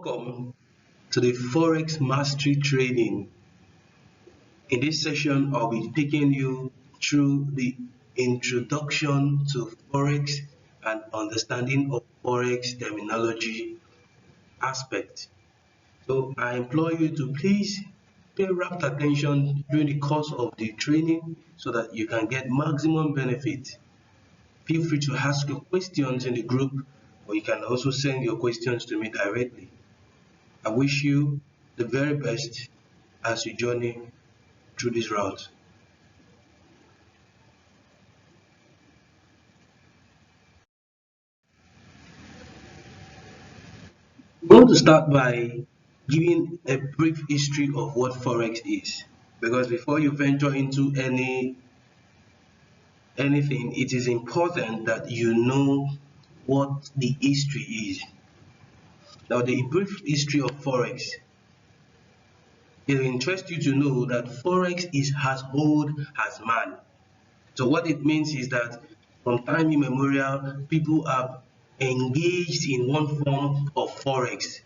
Welcome to the Forex Mastery Training. In this session, I'll be taking you through the introduction to Forex and understanding of Forex terminology aspect. So I implore you to please pay rapt attention during the course of the training so that you can get maximum benefit. Feel free to ask your questions in the group, or you can also send your questions to me directly. I wish you the very best as you journey through this route. I'm going to start by giving a brief history of what Forex is, because before you venture into anything, it is important that you know what the history is. Now, the brief history of Forex, it will interest you to know that Forex is as old as man. So what it means is that from time immemorial, people have engaged in one form of Forex,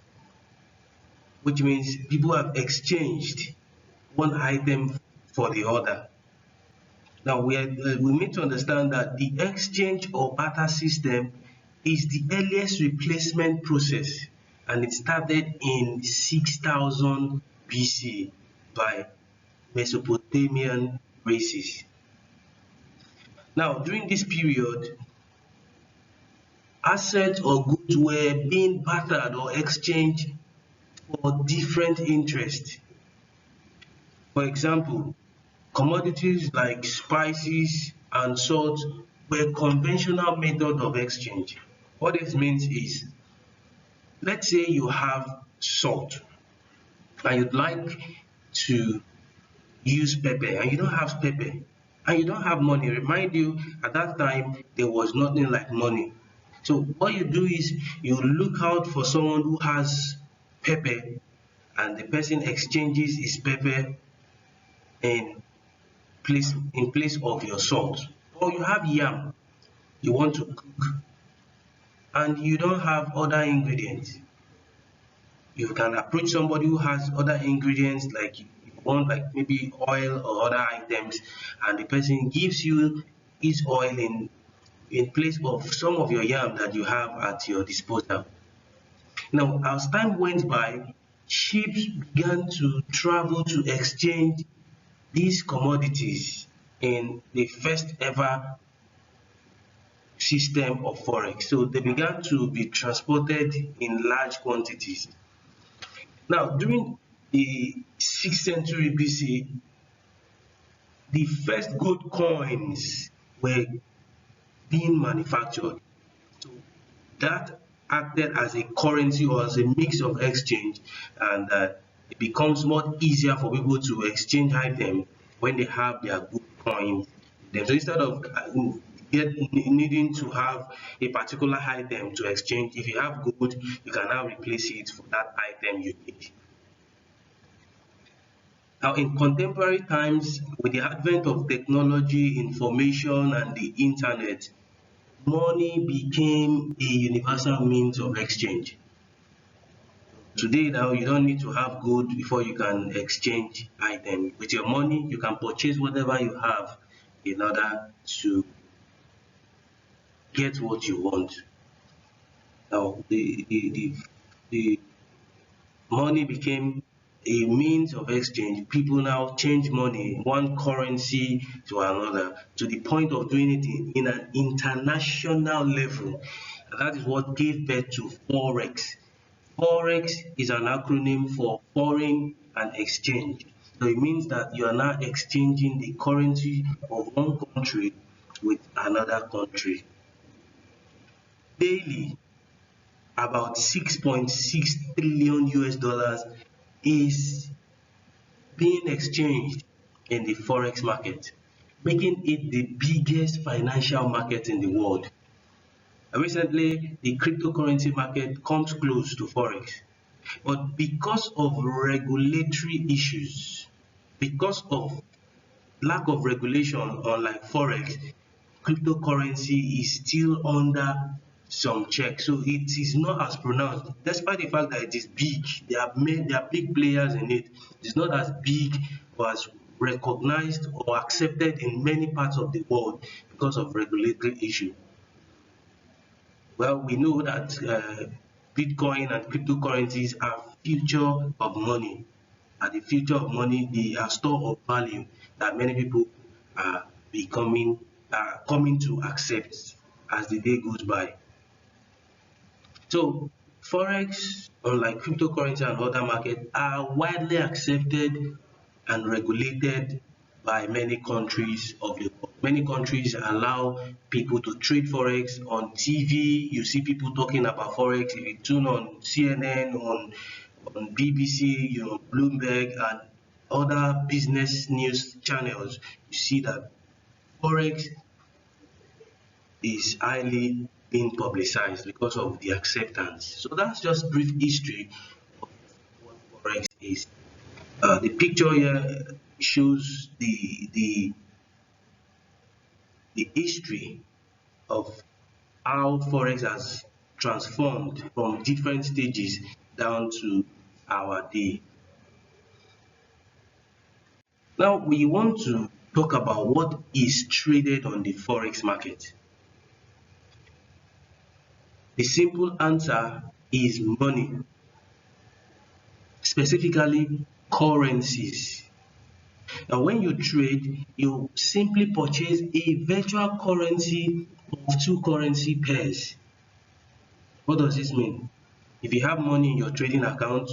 which means people have exchanged one item for the other. Now we need to understand that the exchange or barter system is the earliest replacement process, and it started in 6000 BC by Mesopotamian races. Now, during this period, assets or goods were being bartered or exchanged for different interests. For example, commodities like spices and salt were conventional method of exchange. What this means is, let's say you have salt and you'd like to use pepper and you don't have pepper and you don't have money. Remind you, at that time there was nothing like money. So what you do is you look out for someone who has pepper, and the person exchanges his pepper in place of your salt. Or you have yam you want to cook and you don't have other ingredients. You can approach somebody who has other ingredients, like you want like maybe oil or other items, and the person gives you his oil in place of some of your yam that you have at your disposal. Now, as time went by, ships began to travel to exchange these commodities in the first ever system of Forex. So they began to be transported in large quantities. Now, during the 6th century BC, the first gold coins were being manufactured. So that acted as a currency or as a mix of exchange, and it becomes more easier for people to exchange items when they have their gold coins. So instead of needing to have a particular item to exchange, if you have gold, you can now replace it for that item you need. Now, in contemporary times, with the advent of technology, information, and the internet, money became a universal means of exchange. Today now, you don't need to have gold before you can exchange items. With your money, you can purchase whatever you have in order to get what you want. Now, the money became a means of exchange. People now change money, one currency to another, to the point of doing it in an international level. And that is what gave birth to Forex. Forex is an acronym for foreign and exchange. So it means that you are now exchanging the currency of one country with another country. Daily, about 6.6 trillion US dollars is being exchanged in the Forex market, making it the biggest financial market in the world. Recently, the cryptocurrency market comes close to Forex, but because of regulatory issues, because of lack of regulation, unlike Forex, cryptocurrency is still under some checks. So it is not as pronounced, despite the fact that it is big. There are big players in it. It's not as big or as recognized or accepted in many parts of the world because of regulatory issue. Well, we know that Bitcoin and cryptocurrencies are future of money. Are the future of money, they are store of value that many people are becoming are coming to accept as the day goes by. So Forex, unlike cryptocurrency and other markets, are widely accepted and regulated by many countries of the world. Many countries allow people to trade Forex on TV. You see people talking about Forex. If you tune on CNN, on BBC, Bloomberg, and other business news channels, you see that Forex is highly being publicized because of the acceptance. So that's just brief history of what Forex is. The picture here shows the history of how Forex has transformed from different stages down to our day. Now we want to talk about what is traded on the Forex market. The simple answer is money, specifically currencies. Now, when you trade, you simply purchase a virtual currency of two currency pairs. What does this mean? If you have money in your trading account,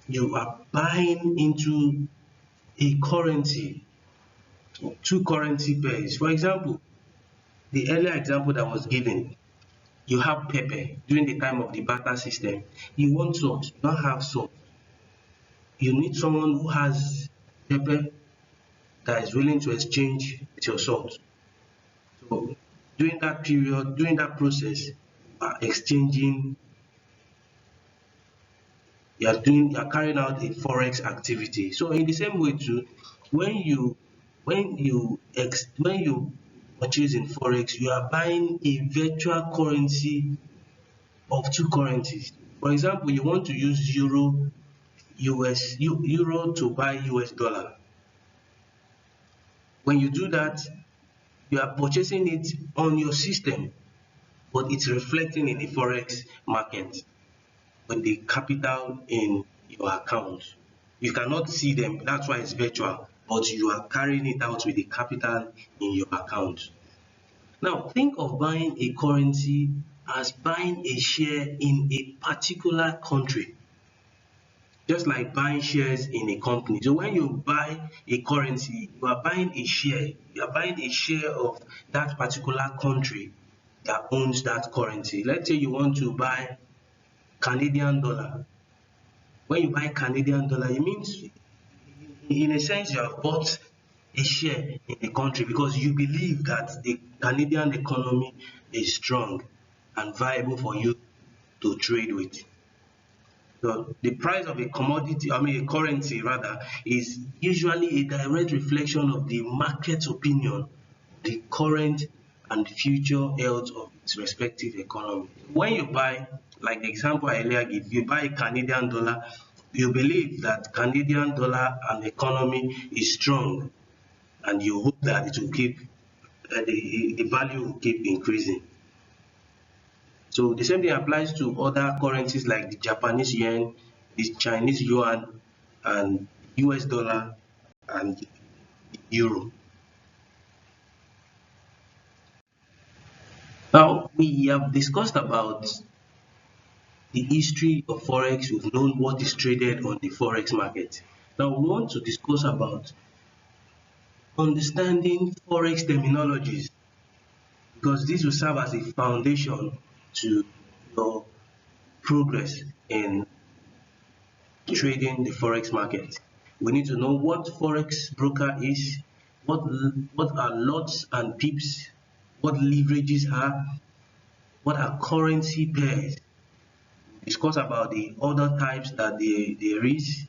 you are buying into a currency, two currency pairs. For example, the earlier example that was given, you have pepper during the time of the barter system. You want salt, you don't have salt. You need someone who has pepper that is willing to exchange with your salt. So during that period, during that process, you are exchanging, you are carrying out a forex activity. So in the same way too, when you when you purchase in forex, you are buying a virtual currency of two currencies. For example, you want to use euro to buy US dollar. When you do that, you are purchasing it on your system, but it's reflecting in the forex market with the capital in your account. You cannot see them, that's why it's virtual, but you are carrying it out with the capital in your account. Now, think of buying a currency as buying a share in a particular country, just like buying shares in a company. So when you buy a currency, you are buying a share. You are buying a share of that particular country that owns that currency. Let's say you want to buy Canadian dollar. When you buy Canadian dollar, it means in a sense you have bought a share in the country because you believe that the Canadian economy is strong and viable for you to trade with. So the price of a commodity, a currency rather, is usually a direct reflection of the market's opinion, the current and future health of its respective economy. When you buy, like the example I earlier gave, you buy a Canadian dollar, you believe that Canadian dollar and economy is strong, and you hope that it will keep the value will keep increasing. So the same thing applies to other currencies like the Japanese yen, the Chinese yuan, and US dollar and euro. Now we have discussed about the history of forex. We've known what is traded on the forex market. Now we want to discuss about understanding forex terminologies because this will serve as a foundation to your progress in trading the forex market. We need to know what forex broker is, what are lots and pips, what leverages are, what are currency pairs. Discuss about the other types that there is.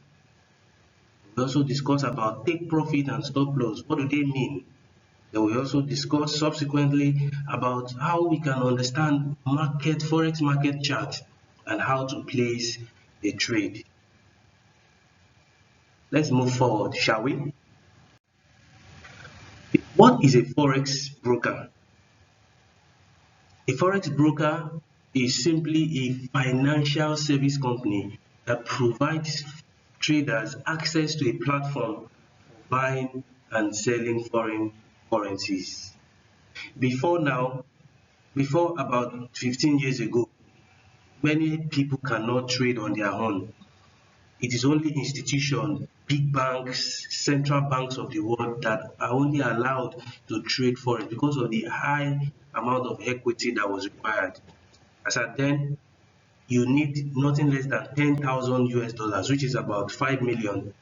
We also discuss about take profit and stop loss. What do they mean? Then we also discuss subsequently about how we can understand forex market chart and how to place a trade. Let's move forward, shall we? What is a forex broker? A forex broker is simply a financial service company that provides traders access to a platform for buying and selling foreign currencies. Before now, before about 15 years ago, many people cannot trade on their own. It is only institutions, big banks, central banks of the world that are only allowed to trade forex because of the high amount of equity that was required. As at then, you need nothing less than 10,000 US dollars, which is about 5 million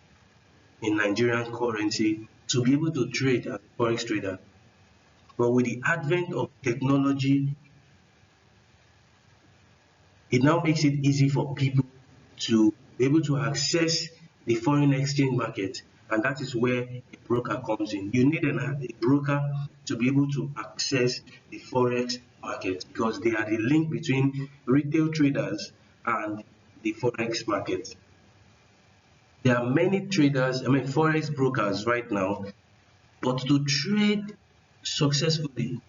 in Nigerian currency, to be able to trade as a forex trader. But with the advent of technology, it now makes it easy for people to be able to access the foreign exchange market, and that is where a broker comes in. You need a broker to be able to access the forex market because they are the link between retail traders and the forex market. There are many traders, forex brokers right now, but to trade successfully,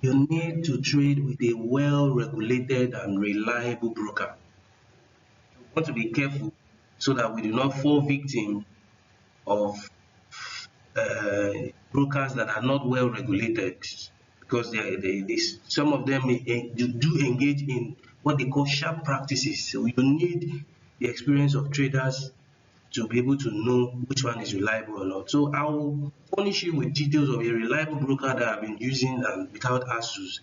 you need to trade with a well-regulated and reliable broker. We want to be careful so that we do not fall victim of uh, brokers that are not well regulated, because some of them do engage in what they call sharp practices. So you need the experience of traders to be able to know which one is reliable or not. So I'll furnish you with details of a reliable broker that I've been using and without hassles.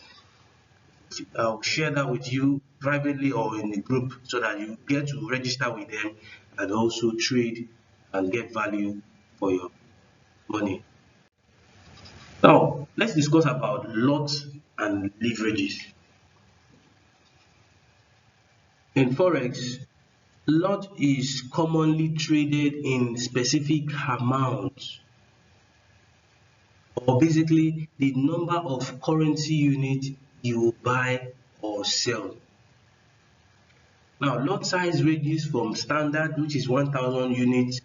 I'll share that with you privately or in a group so that you get to register with them and also trade and get value for your money. Now, let's discuss about lots and leverages. In Forex, lot is commonly traded in specific amounts, or basically the number of currency units you buy or sell. Now, lot size ranges from standard, which is 100,000 units,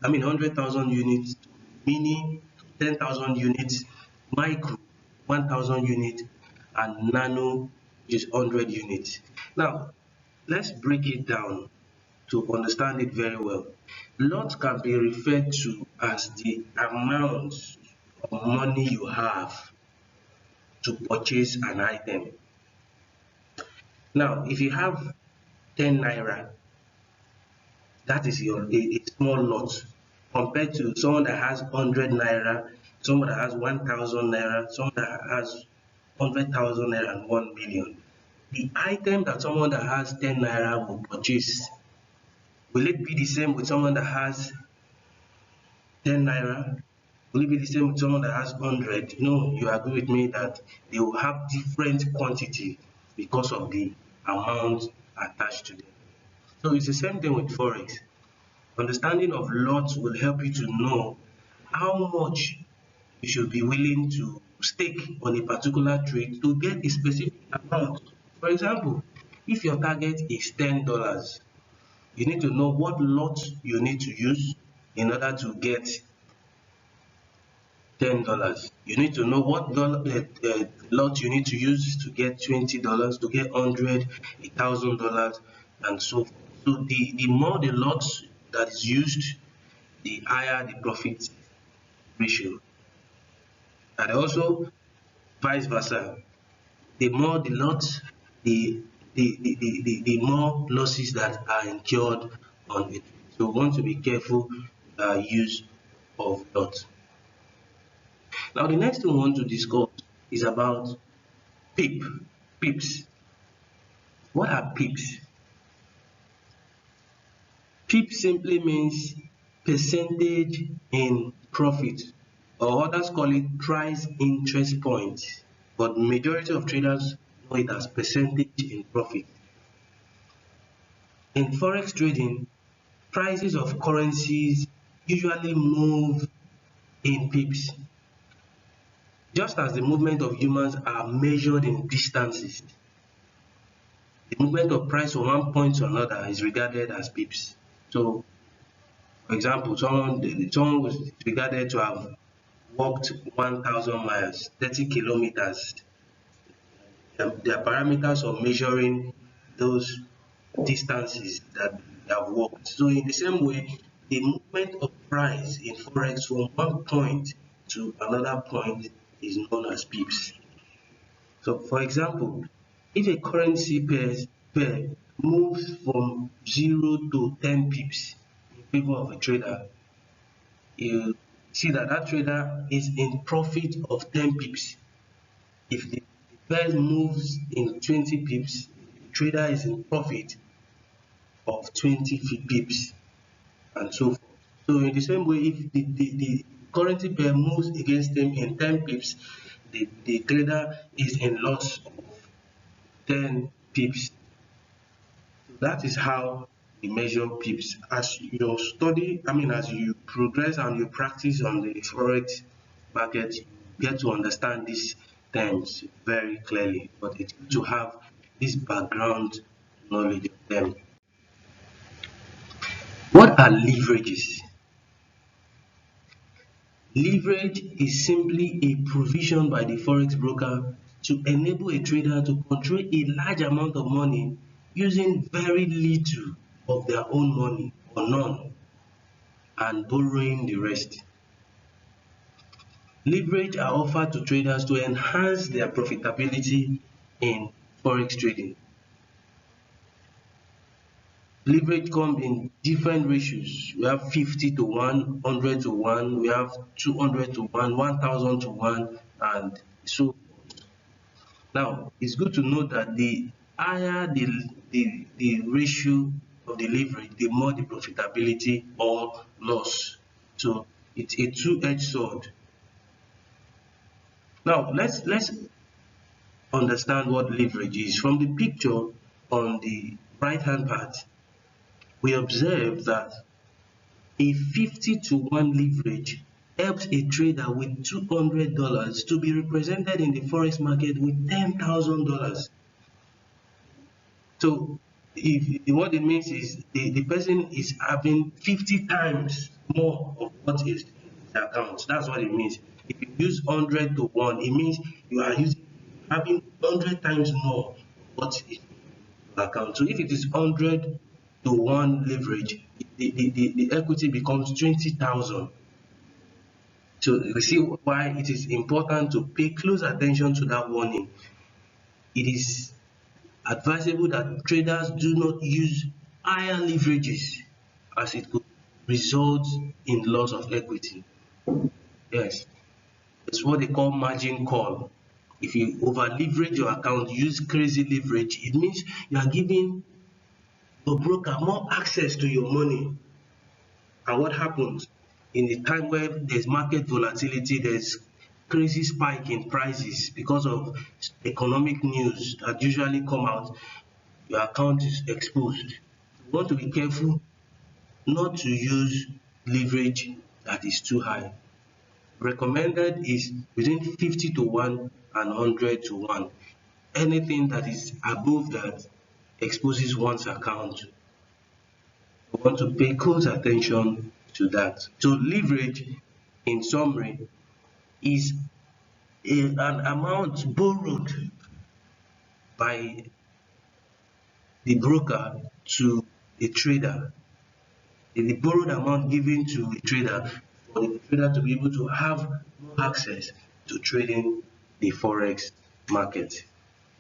mini, 10,000 units, micro, 1,000 units, and nano, which is 100 units. Now, let's break it down to understand it very well. Lot can be referred to as the amount of money you have to purchase an item. Now, if you have 10 naira, that is a small lot compared to someone that has 100 naira, someone that has 1,000 naira, someone that has 100,000 naira and 1 million. The item that someone that has 10 naira will purchase, will it be the same with someone that has 10 naira? Will it be the same with someone that has 100? No, you agree with me that they will have different quantity because of the amount attached to them. So it's the same thing with Forex. Understanding of lots will help you to know how much you should be willing to stake on a particular trade to get a specific amount. For example, if your target is $10, you need to know what lot you need to use in order to get $10. You need to know what lot you need to use to get $20, to get 100, $1,000, and so forth. So the more the lots that is used, the higher the profit ratio. And also vice versa. The more the lots, the more losses that are incurred on it. So we want to be careful use of lots. Now the next thing we want to discuss is about PIP, PIPs. What are PIPs? PIP simply means percentage in profit, or others call it price interest point, but majority of traders know it as percentage in profit. In forex trading, prices of currencies usually move in pips. Just as the movement of humans are measured in distances, the movement of price from one point to another is regarded as pips. So, for example, someone was regarded to have walked 1,000 miles, 30 kilometers. There are parameters of measuring those distances that they have walked. So in the same way, the movement of price in Forex from one point to another point is known as pips. So for example, if a currency pair moves from 0 to 10 pips in favor of a trader, you see that that trader is in profit of 10 pips. If the pair moves in 20 pips, the trader is in profit of 20 pips and so forth. So in the same way, if the currency pair moves against them in 10 pips, the trader is in loss of 10 pips. So that is how we measure pips. As you study, as you progress and you practice on the Forex market, you get to understand these terms very clearly. But it's good to have this background knowledge of them. What are leverages? Leverage is simply a provision by the forex broker to enable a trader to control a large amount of money using very little of their own money or none and borrowing the rest. Leverage are offered to traders to enhance their profitability in forex trading. Leverage comes in different ratios. We have 50 to 1, 100 to 1, we have 200 to 1, 1000 to 1, and so now it's good to know that the higher the ratio of the leverage, the more the profitability or loss. So it's a two-edged sword. Now let's understand what leverage is. From the picture on the right hand part, we observe that a 50 to 1 leverage helps a trader with $200 to be represented in the forex market with $10,000. So what it means is the person is having 50 times more of what is in his account. That's what it means. If you use 100 to 1, it means you are having 100 times more of what is in your account. So if it is 100 to 1 leverage, the equity becomes 20,000. So you see why it is important to pay close attention to that warning. It is advisable that traders do not use higher leverages as it could result in loss of equity. Yes, it's what they call margin call. If you over leverage your account, use crazy leverage, it means you are giving your broker more access to your money. And what happens in a time where there's market volatility, there's crazy spike in prices because of economic news that usually come out, your account is exposed. You want to be careful not to use leverage that is too high. Recommended is between 50 to 1 and 100 to 1. Anything that is above that exposes one's account. We want to pay close attention to that. So leverage, in summary, is an amount borrowed by the broker to a trader. The borrowed amount given to a trader for the trader to be able to have more access to trading the forex market.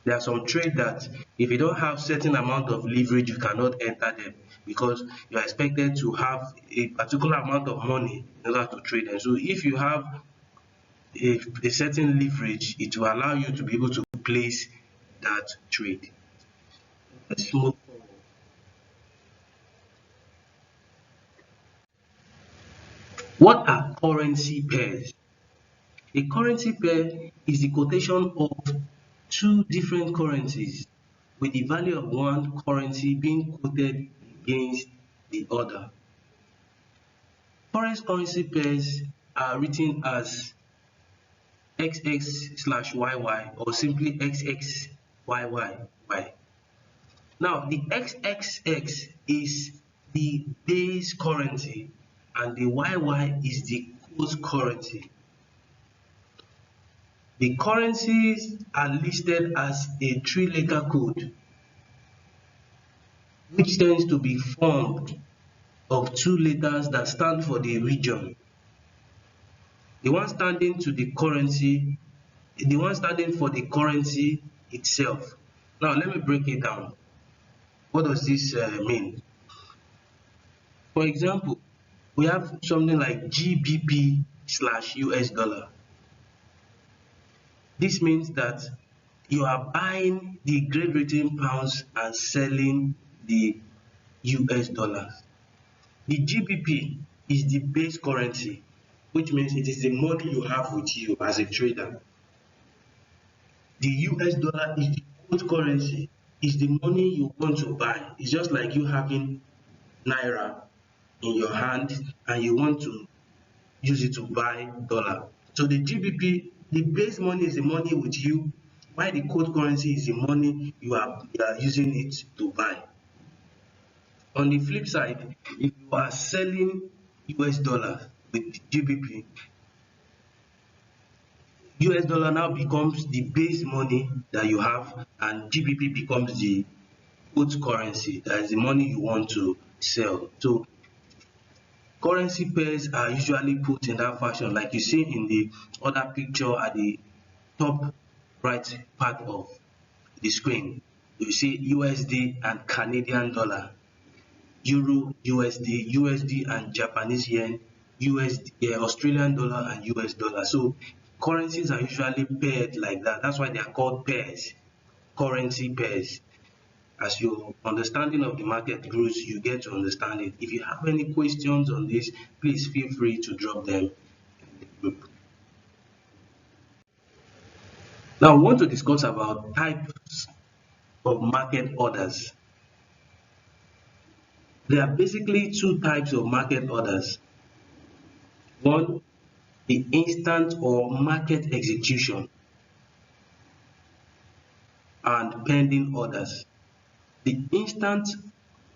There are some trades that if you don't have certain amount of leverage, you cannot enter them because you are expected to have a particular amount of money in order to trade them. So if you have a certain leverage, it will allow you to be able to place that trade. Let's move forward. What are currency pairs? A currency pair is the quotation of two different currencies with the value of one currency being quoted against the other. Forex currency pairs are written as XX/YY or simply XXYY. Now the XXX is the base currency and the YY is the quote currency. The currencies are listed as a three-letter code which tends to be formed of two letters that stand for the region. The one standing for the currency itself. Now let me break it down. What does this mean? For example, we have something like GBP/US dollar. This means that you are buying the Great Britain pounds and selling the US dollars. The GBP is the base currency, which means it is the money you have with you as a trader. The US dollar is the quote currency, is the money you want to buy. It's just like you having Naira in your hand and you want to use it to buy dollar. So the GBP, the base money is the money with you, while the quote currency is the money you are using it to buy. On the flip side, if you are selling US dollar with GBP, US dollar now becomes the base money that you have and GBP becomes the quote currency, that is the money you want to sell. So currency pairs are usually put in that fashion, like you see in the other picture at the top right part of the screen. You see USD and Canadian dollar, Euro USD, USD and Japanese yen, USD, Australian dollar and US dollar. So currencies are usually paired like that. That's why they are called pairs, currency pairs. As your understanding of the market grows, you get to understand it. If you have any questions on this, please feel free to drop them in the group. Now, I want to discuss about types of market orders. There are basically two types of market orders. One, the instant or market execution, and pending orders. The instant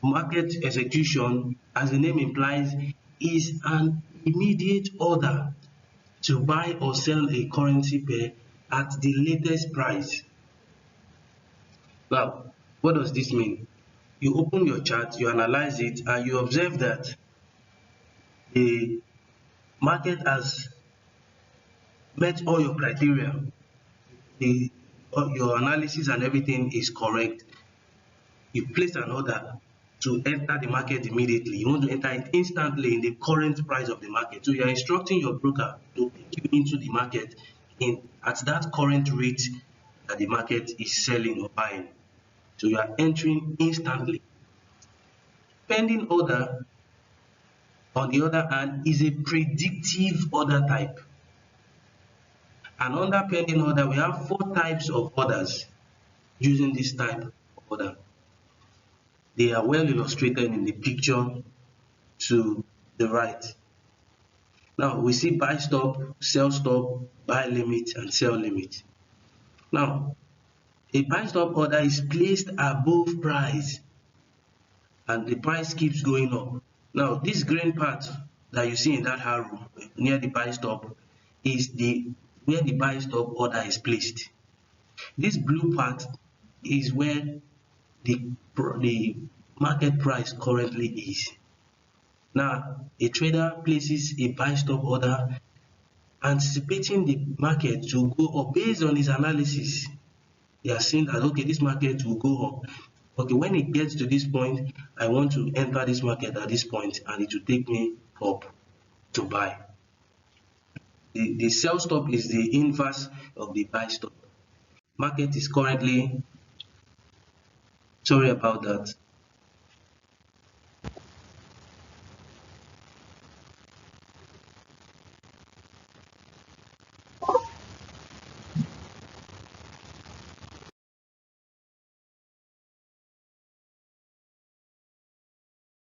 market execution, as the name implies, is an immediate order to buy or sell a currency pair at the latest price. Now, what does this mean? You open your chart, you analyze it, and you observe that the market has met all your criteria. Your analysis and everything is correct. You place an order to enter the market immediately. You want to enter it instantly in the current price of the market. So you are instructing your broker to take you into the market at that current rate that the market is selling or buying. So you are entering instantly. Pending order, on the other hand, is a predictive order type. And under pending order, we have 4 types of orders using this type of order. They are well illustrated in the picture to the right. Now we see buy stop, sell stop, buy limit, and sell limit. Now, a buy stop order is placed above price and the price keeps going up. Now, this green part that you see in that arrow near the buy stop is where the buy stop order is placed. This blue part is where the market price currently is. Now, a trader places a buy stop order anticipating the market to go up based on his analysis. He has seen that, okay, this market will go up. Okay, when it gets to this point, I want to enter this market at this point and it will take me up to buy. The sell stop is the inverse of the buy stop. Market is currently, sorry about that,